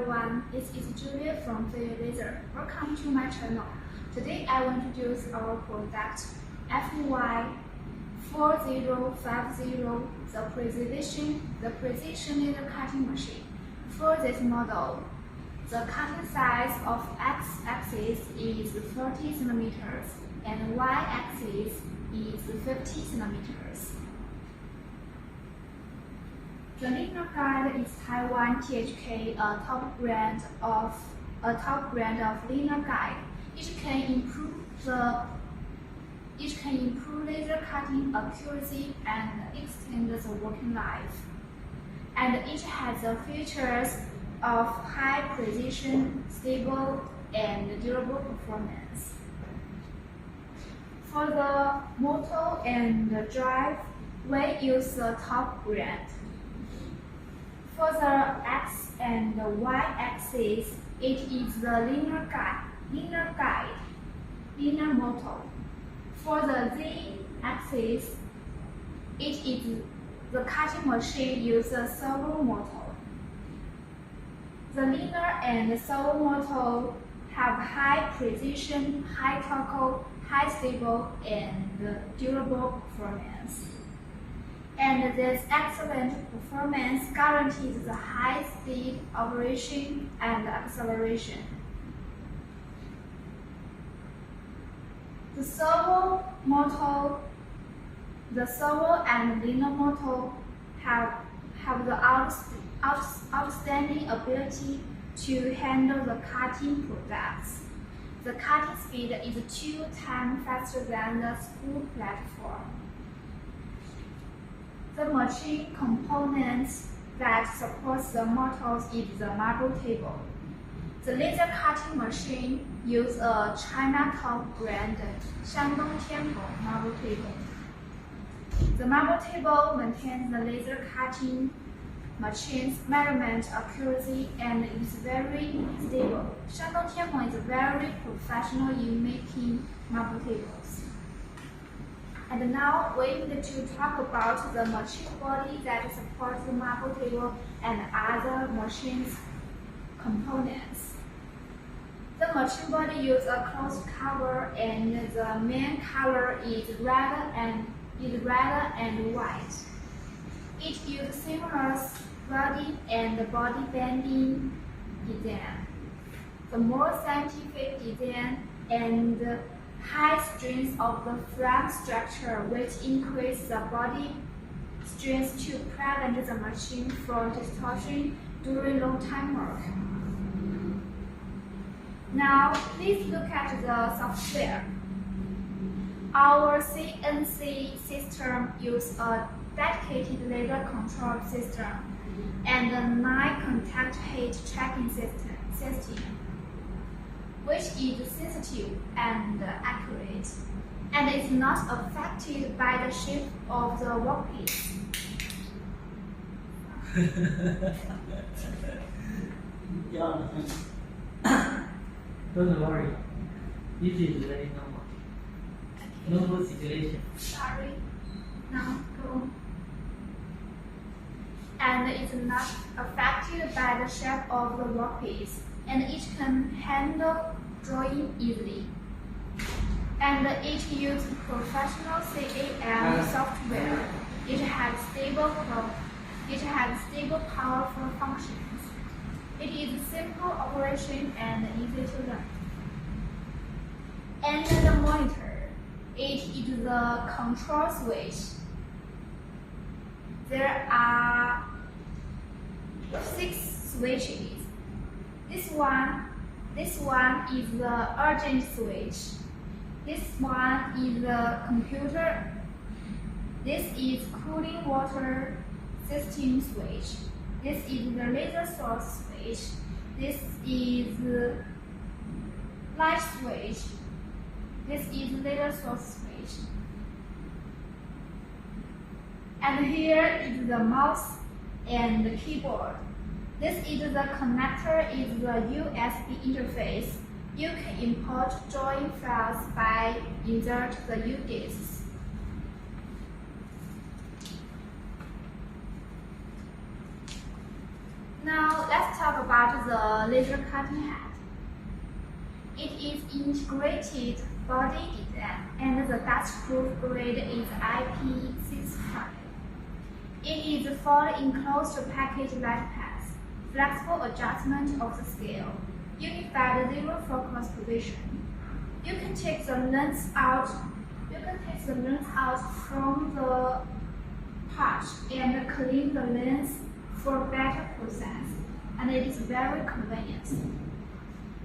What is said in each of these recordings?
everyone, this is Juliet from Feiyue Laser. Welcome to my channel. Today I will introduce our product FY4050, the precision laser cutting machine. For this model, the cutting size of x-axis is 30 cm and y-axis is 50 cm. The linear guide is Taiwan THK, a top brand of linear guide. It can improve laser cutting accuracy and extend the working life. And it has the features of high precision, stable, and durable performance. For the motor and the drive, we use the top brand. For the x and the y-axis, it is the linear motor. For the z-axis, it is the cutting machine uses a servo motor. The linear and the servo motor have high precision, high torque, high stable, and durable performance. And this excellent performance guarantees the high speed operation and acceleration. The servo and linear motor have the outstanding ability to handle the cutting products. The cutting speed is 2 times faster than the spool platform. The machine components that supports the motors is the marble table. The laser cutting machine uses a China top brand Shandong Tianbo marble table. The marble table maintains the laser cutting machine's measurement accuracy and is very stable. Shandong Tianbo is very professional in making marble tables. And now we need to talk about the machine body that supports the marble table and other machine's components. The machine body uses a closed cover, and the main color is red and white. It uses seamless body and body bending design. The more scientific design and high strength of the frame structure, which increase the body strength to prevent the machine from distortion during long time work. Now, please look at the software. Our CNC system uses a dedicated laser control system and a 9 contact heat tracking system, which is sensitive and accurate, and is not affected by the shape of the workpiece. Don't worry, this is very normal. Normal situation. Sorry, now go. And it's not affected by the shape of the workpiece, and it can handle drawing easily. And it uses professional CAM software. It has stable, powerful functions. It is simple operation and easy to learn. And the monitor, it is the control switch. There are 6 switches. This one is the urgent switch. This one is the computer. This is cooling water system switch. This is the laser source switch. This is the light switch. This is laser source switch. And here is the mouse and the keyboard. This is the connector, is the USB interface. You can import drawing files by insert the U-discs. Now let's talk talk about the laser cutting head. It is integrated body design and the dust-proof grade is IP65. It is fully enclosed package light path, flexible adjustment of the scale, unified zero focus position. You can take the lens out. From the part and clean the lens for better process, and it is very convenient.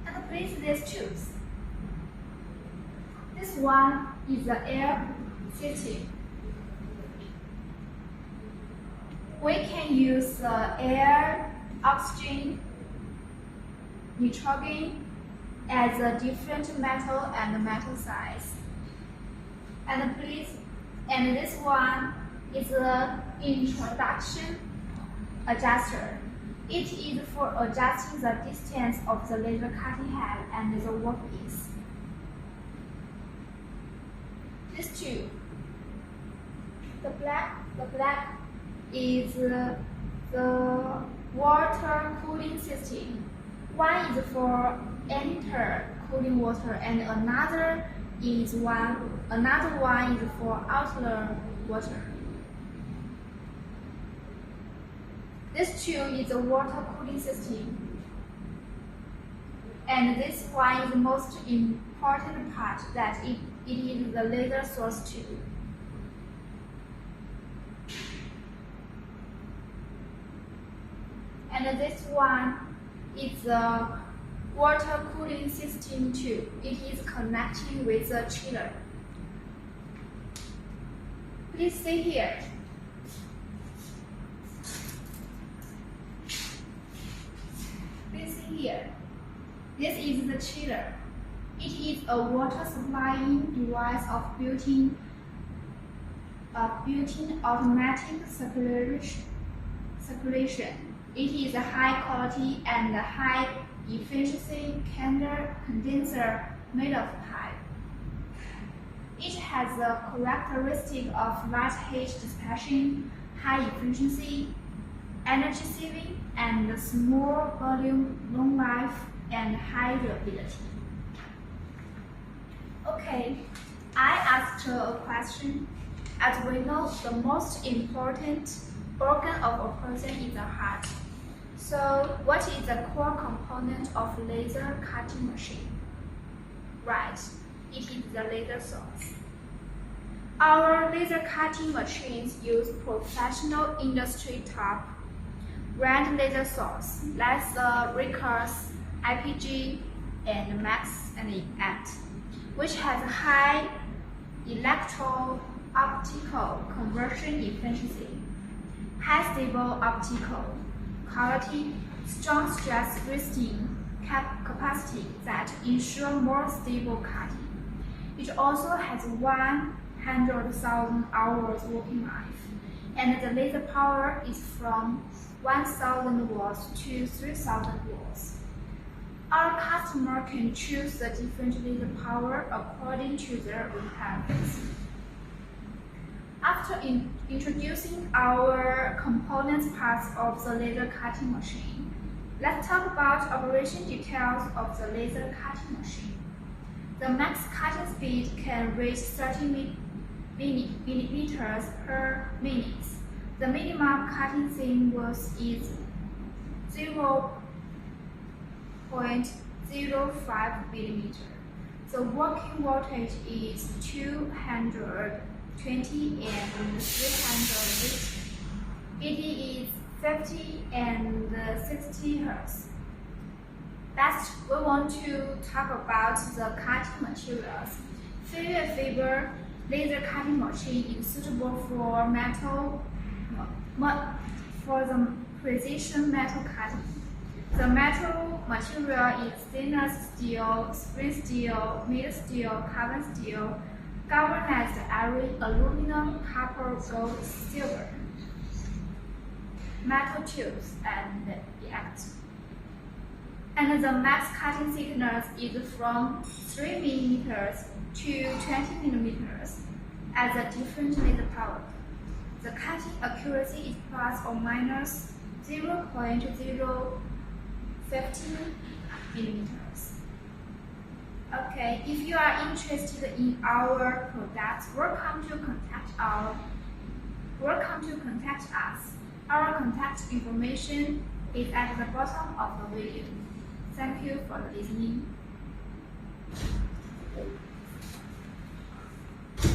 And please these tubes. This one is the air system. We can use air, oxygen, nitrogen as a different metal and metal size. And this one is an introduction adjuster. It is for adjusting the distance of the laser cutting head and the workpiece. This tube, the black is the water cooling system. One is for enter cooling water, and another one is for outlet water. This tube is a water cooling system, and this one is the most important part, that it is the laser source tube. And this one is the water cooling system tube. It is connecting with the chiller. Please see here. This is the chiller. It is a water supplying device of built-in automatic circulation. It is a high quality and high efficiency condenser made of pipe. It has the characteristic of large heat dissipation, high efficiency, energy saving, and small volume, long life, and high reliability. Okay, I asked a question. As we know, the most important organ of a person is the heart. So, what is the core component of laser cutting machine? Right, it is the laser source. Our laser cutting machines use professional industry top brand laser source, like the Recurse, IPG, and Max and Act, which has high electro-optical conversion efficiency, high stable optical quality, strong stress resisting capacity that ensure more stable cutting. It also has 100,000 hours working life, and the laser power is from 1,000 watts to 3,000 watts. Our customer can choose the different laser power according to their requirements. After introducing our components parts of the laser cutting machine, let's talk about operation details of the laser cutting machine. The max cutting speed can reach 30 millimeters per minute. The minimum cutting thin width is 0.05 millimeter. The working voltage is 220 and 380. It is 50 and 60 Hz. Next, we want to talk about the cutting materials. Feiyue fiber laser cutting machine is suitable for the precision metal cutting. The metal material is stainless steel, spring steel, mild steel, carbon steel, galvanized iron, aluminum, copper, gold, silver, metal tubes, and EACT. And the max cutting thickness is from 3 mm to 20 mm at the different laser power. The cutting accuracy is plus or minus 0.001 15 millimeters. Okay, if you are interested in our products, welcome to contact us. Our contact information is at the bottom of the video. Thank you for listening.